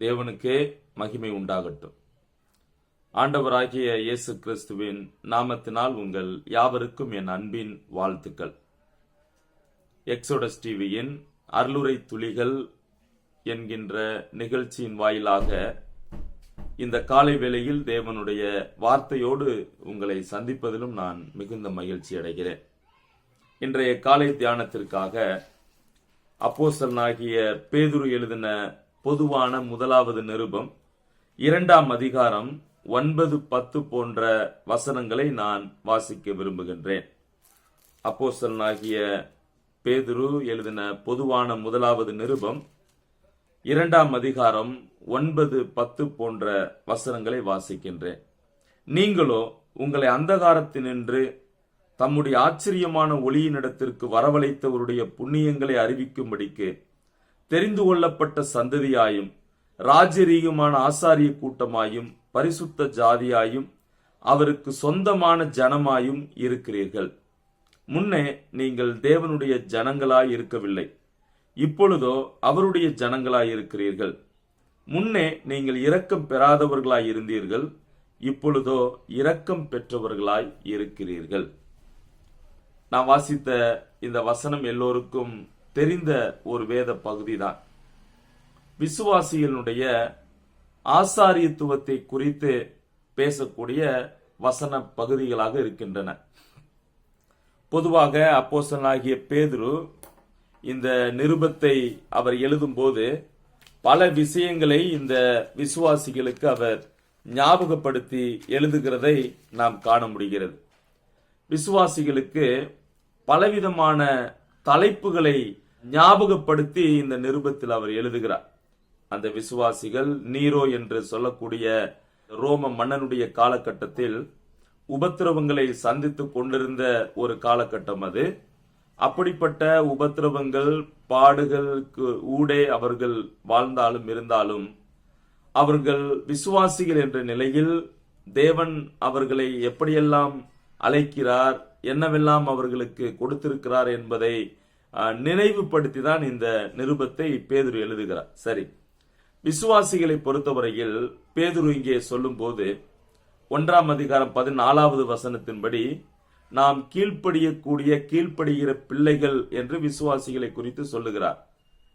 தேவனுக்கே மகிமை உண்டாகட்டும். ஆண்டவராகிய இயேசு கிறிஸ்துவின் நாமத்தினால் உங்கள் யாவருக்கும் என் அன்பின் வாழ்த்துக்கள். எக்ஸோடஸ் டிவியின் அருளுரை துளிகள் என்கின்ற நிகழ்ச்சியின் வாயிலாக இந்த காலை வேளையில் தேவனுடைய வார்த்தையோடு உங்களை சந்திப்பதிலும் நான் மிகுந்த மகிழ்ச்சி அடைகிறேன். இன்றைய காலை தியானத்திற்காக அப்போஸ்தலனாகிய பேதுரு எழுதின பொதுவான முதலாவது நிருபம் 2ஆம் அதிகாரம் 9-10 போன்ற வசனங்களை நான் வாசிக்க விரும்புகின்றேன். அப்போஸ்தலனாகிய பேதுரு எழுதின பொதுவான முதலாவது நிருபம் 2ஆம் அதிகாரம் 9-10 போன்ற வசனங்களை வாசிக்கின்றேன். நீங்களோ உங்களை அந்தகாரத்தினின்று தம்முடைய ஆச்சரியமான ஒளியினிடத்திற்கு வரவழைத்தவருடைய புண்ணியங்களை அறிவிக்கும்படிக்கு தெரிந்து கொள்ளப்பட்ட சந்ததியாயும் ராஜரீகமான ஆசாரிய கூட்டமாயும் பரிசுத்த ஜாதியாயும் அவருக்கு சொந்தமான ஜனமாயும் இருக்கிறீர்கள். முன்னே நீங்கள் தேவனுடைய ஜனங்களாய் இருக்கவில்லை, இப்பொழுதோ அவருடைய ஜனங்களாய் இருக்கிறீர்கள். முன்னே நீங்கள் இரக்கம் பெறாதவர்களாய் இருந்தீர்கள், இப்பொழுதோ இரக்கம் பெற்றவர்களாய் இருக்கிறீர்கள். நான் வாசித்த இந்த வசனம் எல்லோருக்கும் தெரிந்த ஒரு வேத பகுதிதான். விசுவாசிகளுடைய ஆசாரியத்துவத்தை குறித்து பேசக்கூடிய வசன பகுதிகளாக இருக்கின்றன. பொதுவாக அப்போஸ்தலனாகிய பேதுரு இந்த நிருபத்தை அவர் எழுதும்போது பல விஷயங்களை இந்த விசுவாசிகளுக்கு அவர் ஞாபகப்படுத்தி எழுதுகிறதை நாம் காண முடிகிறது. விசுவாசிகளுக்கு பலவிதமான தலைப்புகளை ஞாபகப்படுத்தி இந்த நிருபத்தில் அவர் எழுதுகிறார். அந்த விசுவாசிகள் நீரோ என்று சொல்லக்கூடிய ரோம மன்னனுடைய காலகட்டத்தில் உபத்திரவங்களை சந்தித்துக் கொண்டிருந்த ஒரு காலகட்டம் அது. அப்படிப்பட்ட உபத்திரவங்கள் பாடுகளுக்கு ஊடே அவர்கள் வாழ்ந்தாலும் இருந்தாலும் அவர்கள் விசுவாசிகள் என்ற நிலையில் தேவன் அவர்களை எப்படியெல்லாம் அழைக்கிறார், என்னவெல்லாம் அவர்களுக்கு கொடுத்திருக்கிறார் என்பதை நினைவுபடுத்தி தான் இந்த நிருபத்தை பேதுரு எழுதுகிறார். சரி, விசுவாசிகளை பொறுத்தவரையில் பேதுரு இங்கே சொல்லும் போது 1ஆம் அதிகாரம் 14வது வசனத்தின்படி நாம் கீழ்ப்படுகிற பிள்ளைகள் என்று விசுவாசிகளை குறித்து சொல்லுகிறார்.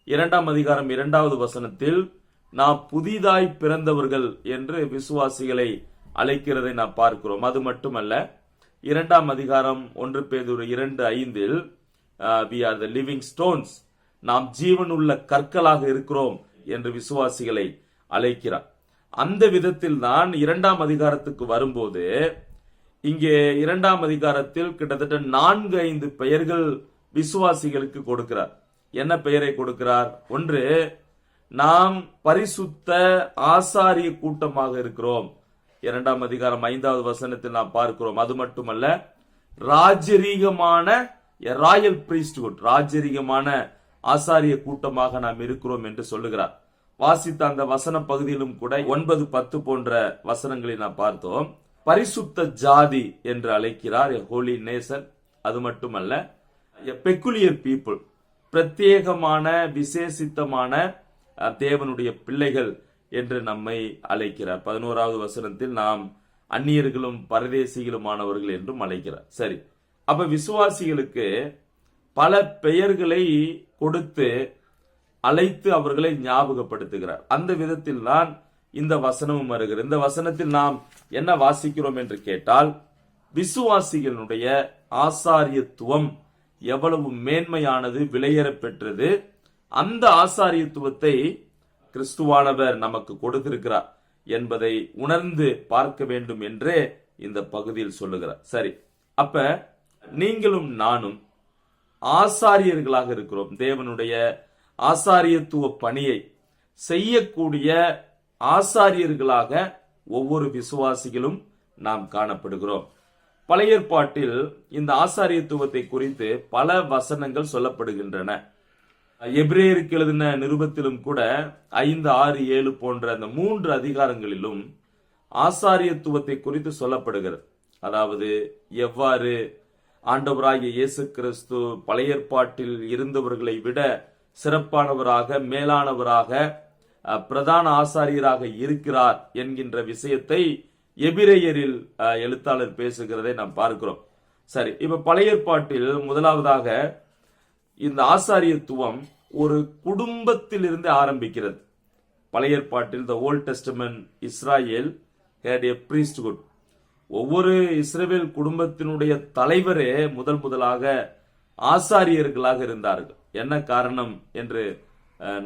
2ஆம் அதிகாரம் 2வது வசனத்தில் நாம் புதிதாய் பிறந்தவர்கள் என்று விசுவாசிகளை அழைக்கிறதை நாம் பார்க்கிறோம். அது மட்டுமல்ல, 2ஆம் அதிகாரம் 1 பேதுரு 2:5 we are the living stones, நாம் ஜீவனுள்ள கற்களாக இருக்கிறோம் என்று விசுவாசிகளை அழைக்கிறார். அந்த விதத்தில் தான் 2ஆம் அதிகாரத்துக்கு வரும்போது இங்கே 2ஆம் அதிகாரத்தில் கிட்டத்தட்ட 4-5 பெயர்கள் விசுவாசிகளுக்கு கொடுக்கிறார். என்ன பெயரை கொடுக்கிறார்? ஒன்று, நாம் பரிசுத்த ஆசாரிய கூட்டமாக இருக்கிறோம். 2ஆம் அதிகாரம் 5வது வசனத்தில் நாம் பார்க்கிறோம். அது மட்டுமல்ல, ராஜரீகமான ராயல் பிரீஸ்ட்ஹுட், ராஜரீகமான ஆசாரிய கூட்டமாக நாம் இருக்கிறோம் என்று சொல்லுகிறார். வாசித்த அந்த வசன பகுதியிலும் கூட 9-10 போன்ற வசனங்களை நாம் பார்த்தோம். பரிசுத்த ஜாதி என்று அழைக்கிறார், ஹோலி நேஷன். அது மட்டுமல்ல, பெக்குலியர் பீப்புள், பிரத்யேகமான விசேஷித்தமான தேவனுடைய பிள்ளைகள் என்று நம்மை அழைக்கிறார். 11வது வசனத்தில் நாம் அந்நியர்களும் பரதேசிகளுமானவர்கள் என்றும் அழைக்கிறார். சரி, அப்ப விசுவாசிகளுக்கு பல பெயர்களை கொடுத்து அழைத்து அவர்களை ஞாபகப்படுத்துகிறார். அந்த விதத்தில் தான் இந்த வசனமும் வருகிறது. இந்த வசனத்தில் நாம் என்ன வாசிக்கிறோம் என்று கேட்டால், விசுவாசிகளுடைய ஆசாரியத்துவம் எவ்வளவு மேன்மையானது, விலையேற பெற்றது. அந்த ஆசாரியத்துவத்தை கிறிஸ்துவானவர் நமக்கு கொடுத்திருக்கிறார் என்பதை உணர்ந்து பார்க்க வேண்டும் என்றே இந்த பகுதியில் சொல்லுகிறார். சரி, அப்ப நீங்களும் நானும் ஆசாரியர்களாக இருக்கிறோம். தேவனுடைய ஆசாரியத்துவ பணியை செய்யக்கூடிய ஆசாரியர்களாக ஒவ்வொரு விசுவாசிகளும் நாம் காணப்படுகிறோம். பழைய ஏற்பாட்டில் இந்த ஆசாரியத்துவத்தை குறித்து பல வசனங்கள் சொல்லப்படுகின்றன. எபிரேயருக்கு எழுதின நிருபத்திலும் கூட 5, 6, 7 போன்ற அந்த 3 அதிகாரங்களிலும் ஆசாரியத்துவத்தை குறித்து சொல்லப்படுகிறது. அதாவது எவ்வாறு ஆண்டவராகிய இயேசு கிறிஸ்து பழைய ஏற்பாட்டில் இருந்தவர்களை விட சிறப்பானவராக, மேலானவராக, பிரதான ஆசாரியராக இருக்கிறார் என்கின்ற விஷயத்தை எபிரேயரில் எழுத்தாளர் பேசுகிறதை நாம் பார்க்கிறோம். சரி, இப்ப பழைய ஏற்பாட்டில் முதலாவதாக இந்த ஆசாரியத்துவம் ஒரு குடும்பத்திலிருந்து ஆரம்பிக்கிறது. பழைய ஏற்பாட்டில் the old testament Israel had a priesthood. ஒவ்வொரு இஸ்ரவேல் குடும்பத்தினுடைய தலைவரே முதலாக ஆசாரியர்களாக இருந்தார்கள். என்ன காரணம் என்று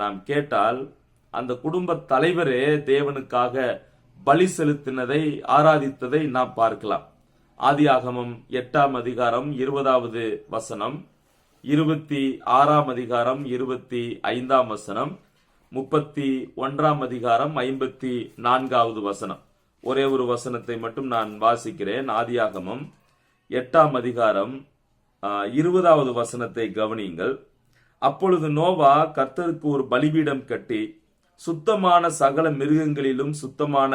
நாம் கேட்டால், அந்த குடும்ப தலைவரே தேவனுக்காக பலி செலுத்தினதை ஆராதித்ததை நாம் பார்க்கலாம். ஆதியாகமம் 8ஆம் அதிகாரம் 20வது வசனம், 26ஆம் அதிகாரம் 25ஆம் வசனம், 31ஆம் அதிகாரம் 54வது வசனம். ஒரே ஒரு வசனத்தை மட்டும் நான் வாசிக்கிறேன். ஆதியாகமம் 8ஆம் அதிகாரம் 20வது வசனத்தை கவனியுங்கள். அப்பொழுது நோவா கர்த்தருக்கு ஒரு பலிபீடம் கட்டி சுத்தமான சகல மிருகங்களிலும் சுத்தமான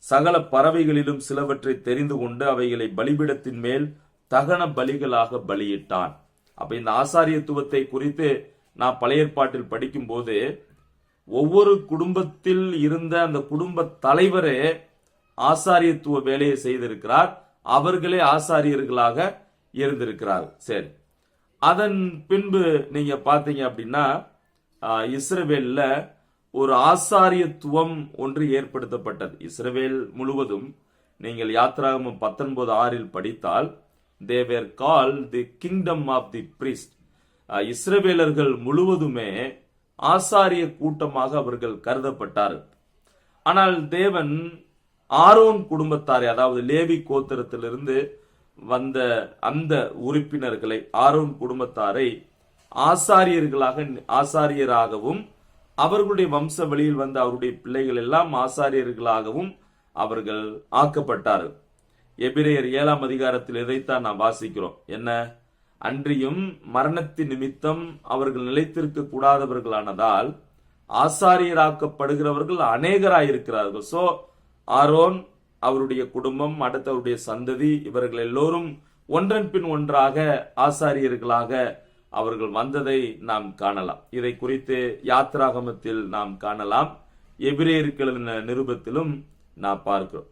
சகல பறவைகளிலும் சிலவற்றை தெரிந்து கொண்டு அவைகளை பலிபீடத்தின் மேல் தகன பலிகளாக பலியிட்டான். அப்ப இந்த ஆசாரியத்துவத்தை குறித்து நான் பழைய ஏற்பாட்டில் படிக்கும் போது, ஒவ்வொரு குடும்பத்தில் இருந்த அந்த குடும்ப தலைவரே ஆசாரியத்துவ வேலையை செய்திருக்கிறார். அவர்களே ஆசாரியர்களாக இருந்திருக்கிறார். சரி, அதன் பின்பு நீங்க பாத்தீங்க அப்படின்னா இஸ்ரவேல்ல ஒரு ஆசாரியத்துவம் ஒன்று ஏற்படுத்தப்பட்டது. இஸ்ரவேல் முழுவதும் நீங்கள் யாத்ராகமம் 19:6 படித்தால், they were called the kingdom of the priest. இஸ்ரவேலர்கள் முழுவதுமே ஆசாரிய கூட்டமாக அவர்கள் கருதப்பட்டார்கள். ஆனால் தேவன் ஆரோன் குடும்பத்தாரை, அதாவது லேவி கோத்திரத்திலிருந்து வந்த அந்த உறுப்பினர்களை, ஆரோன் குடும்பத்தாரை ஆசாரியராகவும் அவர்களுடைய வம்ச வழியில் வந்த அவருடைய பிள்ளைகள் எல்லாம் ஆசாரியர்களாகவும் அவர்கள் ஆக்கப்பட்டார்கள். எபிரேயர் 7ஆம் அதிகாரத்தில் இதைத்தான் நாம் வாசிக்கிறோம். என்ன? அன்றியும் மரணத்தின் நிமித்தம் அவர்கள் நிலைத்திருக்க கூடாதவர்களானதால் ஆசாரியராக்கப்படுகிறவர்கள் அநேகராயிருக்கிறார்கள். சோ ஆரோன், அவருடைய குடும்பம், அடுத்தவருடைய சந்ததி, இவர்கள் எல்லோரும் ஒன்றன் பின் ஒன்றாக ஆசாரியர்களாக அவர்கள் வந்ததை நாம் காணலாம். இதை குறித்து யாத்ராகமத்தில் நாம் காணலாம், எபிரேயர்களின் நிருபத்திலும் நாம் பார்க்கிறோம்.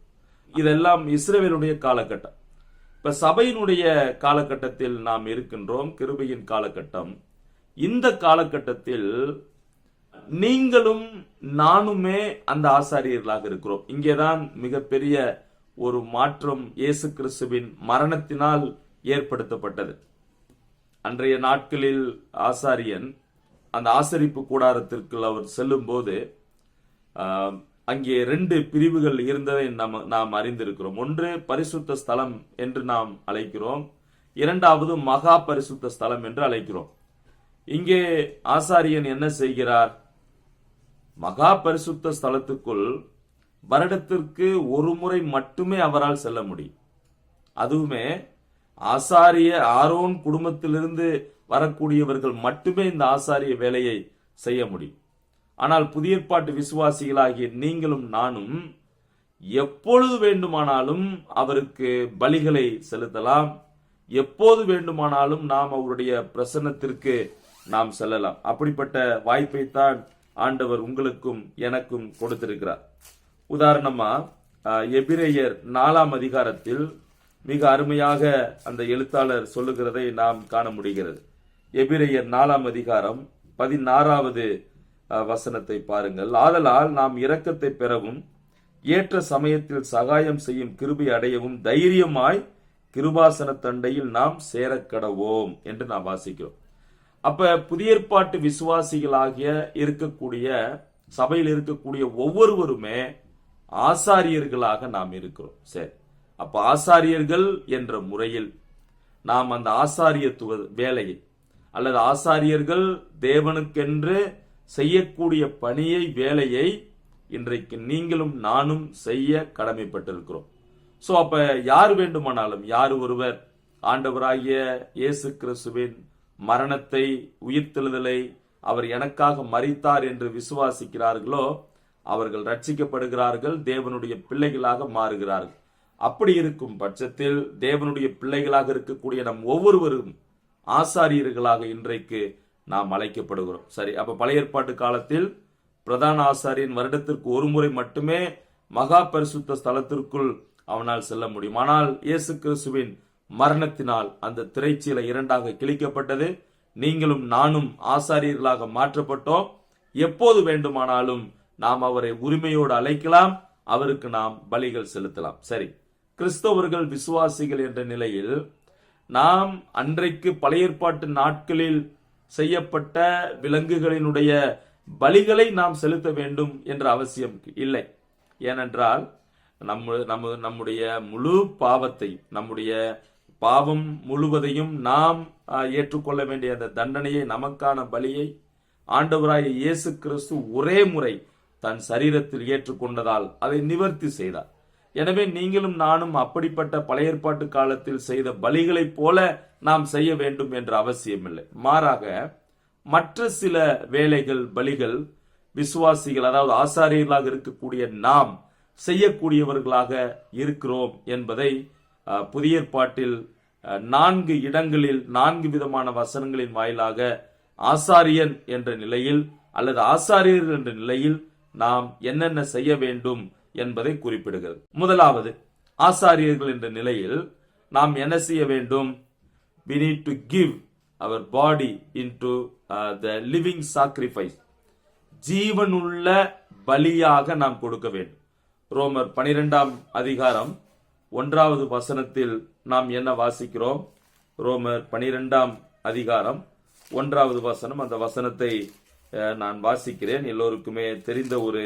இதெல்லாம் இஸ்ரவேலுடைய காலகட்டம். இப்ப சபையினுடைய காலகட்டத்தில் நாம் இருக்கின்றோம், கிருபையின் காலகட்டம். இந்த காலகட்டத்தில் நீங்களும் நானுமே அந்த ஆசாரியர்களாக இருக்கிறோம். இங்கேதான் மிகப்பெரிய ஒரு மாற்றம் இயேசு கிறிஸ்துவின் மரணத்தினால் ஏற்படுத்தப்பட்டது. அன்றைய நாட்களில் ஆசாரியன் அந்த ஆசரிப்பு கூடாரத்திற்கு அவர் செல்லும் போது அங்கே 2 பிரிவுகள் இருந்ததை நாம் அறிந்திருக்கிறோம். ஒன்று பரிசுத்த ஸ்தலம் என்று நாம் அழைக்கிறோம், இரண்டாவது மகா பரிசுத்த ஸ்தலம் என்று அழைக்கிறோம். இங்கே ஆசாரியன் என்ன செய்கிறார்? மகா பரிசுத்த ஸ்தலத்துக்குள் வருடத்திற்கு ஒரு முறை மட்டுமே அவரால் செல்ல முடியும். அதுவுமே ஆசாரிய ஆரோன் குடும்பத்திலிருந்து வரக்கூடியவர்கள் மட்டுமே இந்த ஆசாரிய வேலையை செய்ய முடியும். ஆனால் புதிய ஏற்பாட்டு விசுவாசிகளாகிய நீங்களும் நானும் எப்பொழுது வேண்டுமானாலும் அவருக்கு பலிகளை செலுத்தலாம், எப்போது வேண்டுமானாலும் நாம் அவருடைய பிரசன்னத்திற்கு நாம் செல்லலாம். அப்படிப்பட்ட வாய்ப்பைத்தான் ஆண்டவர் உங்களுக்கும் எனக்கும் கொடுத்திருக்கிறார். உதாரணமா எபிரேயர் 4ஆம் அதிகாரத்தில் மிக அருமையாக அந்த எழுத்தாளர் சொல்லுகிறதை நாம் காண முடிகிறது. எபிரேயர் 4ஆம் அதிகாரம் 16வது வசனத்தை பாருங்கள். ஆதலால் நாம் இரக்கத்தை பெறவும் ஏற்ற சமயத்தில் சகாயம் செய்யும் கிருபை அடையவும் தைரியமாய் கிருபாசன தண்டையில் நாம் சேரக்கடவோம் என்று நாம் வாசிக்கிறோம். அப்ப புதிய ஏற்பாட்டு விசுவாசிகளாகிய இருக்கக்கூடிய சபையில் இருக்கக்கூடிய ஒவ்வொருவருமே ஆசாரியர்களாக நாம் இருக்கிறோம். சரி, அப்ப ஆசாரியர்கள் என்ற முறையில் நாம் அந்த ஆசாரியத்துவ வேலையை அல்லது ஆசாரியர்கள் தேவனுக்கென்று செய்யக்கூடிய பணியை, வேலையை இன்றைக்கு நீங்களும் நானும் செய்ய கடமைப்பட்டிருக்கிறோம். சோ அப்ப யார் வேண்டுமானாலும், யார் ஒருவர் ஆண்டவராகிய இயேசு கிறிஸ்துவின் மரணத்தை, உயிர்த்தெழுதலை, அவர் எனக்காக மரித்தார் என்று விசுவாசிக்கிறார்களோ அவர்கள் ரட்சிக்கப்படுகிறார்கள், தேவனுடைய பிள்ளைகளாக மாறுகிறார்கள். அப்படி இருக்கும் பட்சத்தில் தேவனுடைய பிள்ளைகளாக இருக்கக்கூடிய நம் ஒவ்வொருவரும் ஆசாரியர்களாக இன்றைக்கு நாம் அழைக்கப்படுகிறோம். சரி, அப்ப பழைய ஏற்பாட்டு காலத்தில் பிரதான ஆசாரியன் வருடத்திற்கு ஒரு முறை மட்டுமே மகா பரிசுத்த ஸ்தலத்திற்குள் அவனால் செல்ல முடியும். ஆனால் இயேசு கிறிஸ்துவின் மரணத்தினால் அந்த திரைச்சீலை இரண்டாக கிழிக்கப்பட்டது. நீங்களும் நானும் ஆசாரியர்களாக மாற்றப்பட்டோம். எப்போது வேண்டுமானாலும் நாம் அவரை உரிமையோடு அழைக்கலாம், அவருக்கு நாம் பலிகள் செலுத்தலாம். சரி, கிறிஸ்தவர்கள் விசுவாசிகள் என்ற நிலையில் நாம் அன்றைக்கு பழைய ஏற்பாட்டு நாட்களில் செய்யப்பட்ட விலங்குகளினுடைய பலிகளை நாம் செலுத்த வேண்டும் என்ற அவசியம் இல்லை. ஏனென்றால் நம்முடைய முழு பாவத்தை, நம்முடைய பாவம் முழுவதையும் நாம் ஏற்றுக்கொள்ள வேண்டிய அந்த தண்டனையை, நமக்கான பலியை ஆண்டவராகிய இயேசு கிறிஸ்து ஒரே முறை தன் சரீரத்தில் ஏற்றுக்கொண்டதால் அதை நிவர்த்தி செய்தார். எனவே நீங்களும் நானும் அப்படிப்பட்ட பழைய ஏற்பாட்டு காலத்தில் செய்த பலிகளைப் போல நாம் செய்ய வேண்டும் என்ற அவசியமில்லை. மாறாக மற்ற சில வேலைகள், பலிகள் விசுவாசிகள், அதாவது ஆசாரியர்களாக இருக்கக்கூடிய நாம் செய்யக்கூடியவர்களாக இருக்கிறோம் என்பதை புதிய ஏற்பாட்டில் 4 இடங்களில் 4 விதமான வசனங்களின் வாயிலாக ஆசாரியன் என்ற நிலையில் அல்லது ஆசாரியர்கள் என்ற நிலையில் நாம் என்னென்ன செய்ய வேண்டும் என்பதை குறிப்பிடுகிறது. முதலாவது, ஆசாரியர்கள் என்ற நிலையில் நாம் என்ன செய்ய வேண்டும்? We need to give our body into the living sacrifice. ஜீவனுள்ள பலியாக நாம் கொடுக்க வேண்டும். ரோமர் 12ஆம் அதிகாரம் 1வது வசனத்தில் நாம் என்ன வாசிக்கிறோம்? ரோமர் 12ஆம் அதிகாரம் 1வது வசனம். அந்த வசனத்தை நான் வாசிக்கிறேன். எல்லோருக்குமே தெரிந்த ஒரு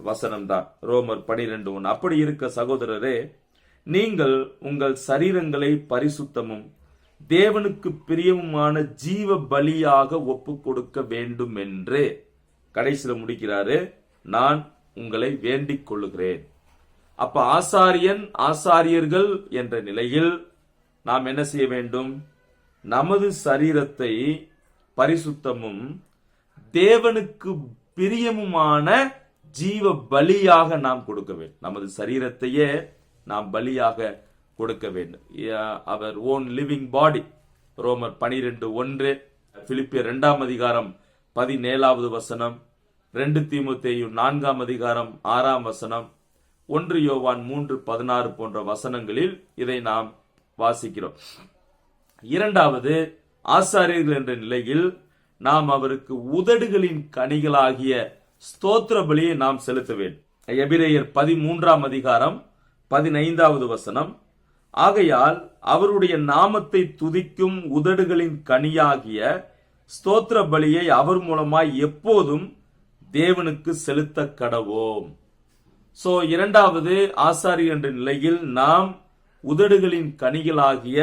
வசனம்தான். ரோமர் 12:1. அப்படி இருக்க சகோதரரே, நீங்கள் உங்கள் சரீரங்களை பரிசுத்தமும் தேவனுக்கு பிரியமுமான ஜீவ பலியாக ஒப்பு கொடுக்க வேண்டும் என்று கடைசியில முடிக்கிறாரு, நான் உங்களை வேண்டிக் கொள்ளுகிறேன். அப்ப ஆசாரியர்கள் என்ற நிலையில் நாம் என்ன செய்ய வேண்டும்? நமது சரீரத்தை பரிசுத்தமும் தேவனுக்கு பிரியமுமான ஜீவ பலியாக நாம் கொடுக்க வேண்டும். நமது சரீரத்தையே நாம் பலியாக கொடுக்க வேண்டும். அவர் ஓன் லிவிங் பாடி. ரோமர் 12:1, பிலிப்பியர் 2ஆம் அதிகாரம் 17வது வசனம், 2 தீமோத்தேயு 4ஆம் அதிகாரம் 6ஆம் வசனம், 1 யோவான் 3:16 போன்ற வசனங்களில் இதை நாம் வாசிக்கிறோம். இரண்டாவது, ஆசாரியர்கள் என்ற நிலையில் நாம் அவருக்கு உதடுகளின் கனிகளாகிய ஸ்தோத்திர பலியை நாம் செலுத்த வேண்டும். எபிரேயர் 13ஆம் அதிகாரம் 15வது வசனம், ஆகையால் அவருடைய நாமத்தை துதிக்கும் உதடுகளின் கனியாகிய ஸ்தோத்திர பலியை அவர் மூலமாய் எப்போதும் தேவனுக்கு செலுத்த கடவோம். சோ இரண்டாவது, ஆசாரியர் என்ற நிலையில் நாம் உதடுகளின் கனிகளாகிய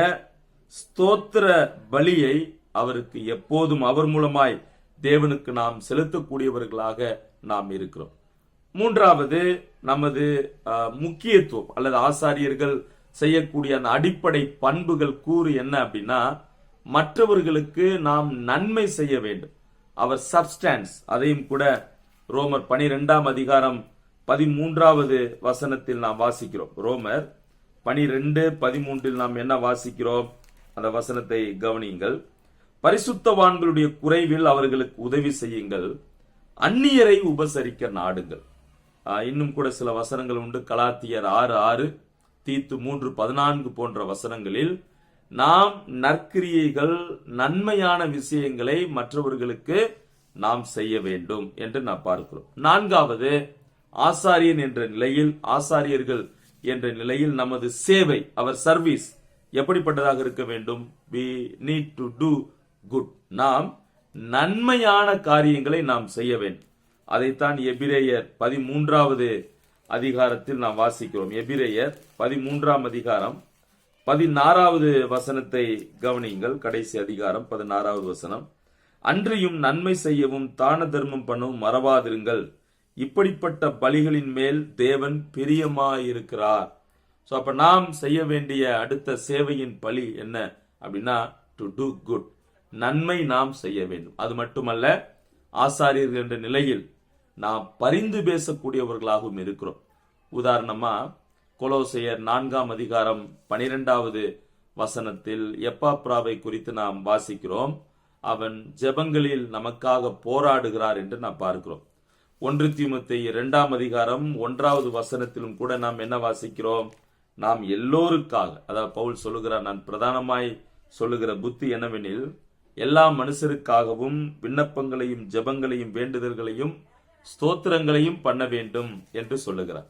ஸ்தோத்திர பலியை அவருக்கு எப்போதும் அவர் மூலமாய் தேவனுக்கு நாம் செலுத்தக்கூடியவர்களாக நாம் இருக்கிறோம். மூன்றாவது, நமது முக்கியத்துவம் அல்லது ஆசாரியர்கள் செய்யக்கூடிய அந்த அடிப்படை பண்புகள் கூறு என்ன அப்படின்னா, மற்றவர்களுக்கு நாம் நன்மை செய்ய வேண்டும். அவர் சப்ஸ்டான்ஸ், அதையும் கூட ரோமர் 12ஆம் அதிகாரம் 13வது வசனத்தில் நாம் வாசிக்கிறோம். ரோமர் 12:13 நாம் என்ன வாசிக்கிறோம்? அந்த வசனத்தை கவனியுங்கள். பரிசுத்தவான்களுடைய குறைவில் அவர்களுக்கு உதவி செய்யுங்கள், அந்நியரை உபசரிக்க நாடுங்கள். இன்னும் கூட சில வசனங்கள் உண்டு. கலாத்தியர் 6:6, தீத்து 3:14 போன்ற வசனங்களில் நாம் நற்கிரியைகள், நன்மையான விஷயங்களை மற்றவர்களுக்கு நாம் செய்ய வேண்டும் என்று நாம் பார்க்கிறோம். நான்காவது, ஆசாரியன் என்ற நிலையில், ஆசாரியர்கள் என்ற நிலையில் நமது சேவை, அவர் சர்வீஸ் எப்படிப்பட்டதாக இருக்க வேண்டும்? we need to do good. நாம் நன்மையான காரியங்களை நாம் செய்ய வேண்டும். அதைத்தான் எபிரேயர் 13வது அதிகாரத்தில் நாம் வாசிக்கிறோம். எபிரேயர் 13ஆம் அதிகாரம் 16வது வசனத்தை கவனியுங்கள். கடைசி அதிகாரம் 16வது வசனம், அன்றியும் நன்மை செய்யவும் தான தர்மம் பண்ணவும் மறவாதிருங்கள், இப்படிப்பட்ட பலிகளின் மேல் தேவன் பிரியமாயிருக்கிறார். சோ அப்ப நாம் செய்ய வேண்டிய அடுத்த சேவையின் பலி என்ன அப்படின்னா, டு டூ குட், நன்மை நாம் செய்ய வேண்டும். அது மட்டுமல்ல, ஆசாரியர்கள் என்ற நிலையில் நாம் பரிந்து பேசக்கூடியவர்களாகவும் இருக்கிறோம். உதாரணமா கொலோசையர் 4ஆம் அதிகாரம் 12வது வசனத்தில் எப்பாப்ராவை குறித்து நாம் வாசிக்கிறோம். அவன் ஜெபங்களில் நமக்காக போராடுகிறார் என்று நாம் பார்க்கிறோம். 1 தீமோத்தேயு 2ஆம் அதிகாரம் 1வது வசனத்திலும் கூட நாம் என்ன வாசிக்கிறோம்? நாம் எல்லோருக்காக, அதாவது பவுல் சொல்லுகிறார், நான் பிரதானமாய் சொல்லுகிற புத்தி என்னவெனில், எல்லா மனுஷருக்காகவும் விண்ணப்பங்களையும் ஜெபங்களையும் வேண்டுதல்களையும் ஸ்தோத்திரங்களையும் பண்ண வேண்டும் என்று சொல்லுகிறார்.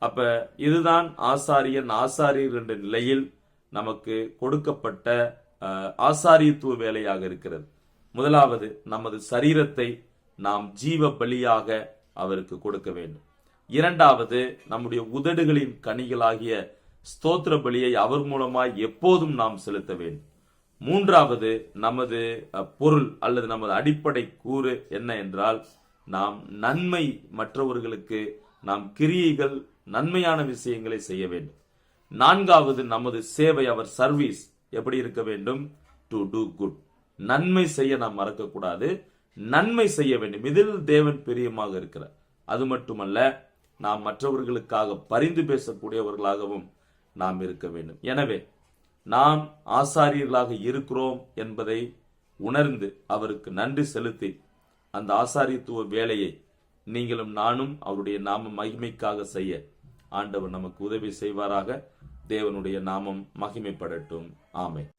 அப்ப இதுதான் ஆசாரியர் என்ற நிலையில் நமக்கு கொடுக்கப்பட்ட ஆசாரியத்துவ வேலையாக இருக்கிறது. முதலாவது, நமது சரீரத்தை நாம் ஜீவ பலியாக அவருக்கு கொடுக்க வேண்டும். இரண்டாவது, நம்முடைய உதடுகளின் கனிகளாகிய ஸ்தோத்திர பலியை அவர் மூலமாய் எப்போதும் நாம் செலுத்த வேண்டும். மூன்றாவது, நமது பொருள் அல்லது நமது அடிப்படை கூறு என்ன என்றால், நாம் நன்மை, மற்றவர்களுக்கு நாம் கிரியைகள், நன்மையான விஷயங்களை செய்ய வேண்டும். நான்காவது, நமது சேவை, அவர் சர்வீஸ் எப்படி இருக்க வேண்டும்? To do good. நன்மை செய்ய நாம் மறக்கக்கூடாது, நன்மை செய்ய வேண்டும். இதில் தேவன் பிரியமாக இருக்கிறார். அது மட்டுமல்ல, நாம் மற்றவர்களுக்காக பரிந்து பேசக்கூடியவர்களாகவும் நாம் இருக்க வேண்டும். எனவே நாம் ஆசாரியர்களாக இருக்கிறோம் என்பதை உணர்ந்து அவருக்கு நன்றி செலுத்தி அந்த ஆசாரியத்துவ வேலையை நீங்களும் நானும் அவருடைய நாம மகிமைக்காக செய்ய ஆண்டவர் நமக்கு உதவி செய்வாராக. தேவனுடைய நாமம் மகிமைப்படட்டும். ஆமென்.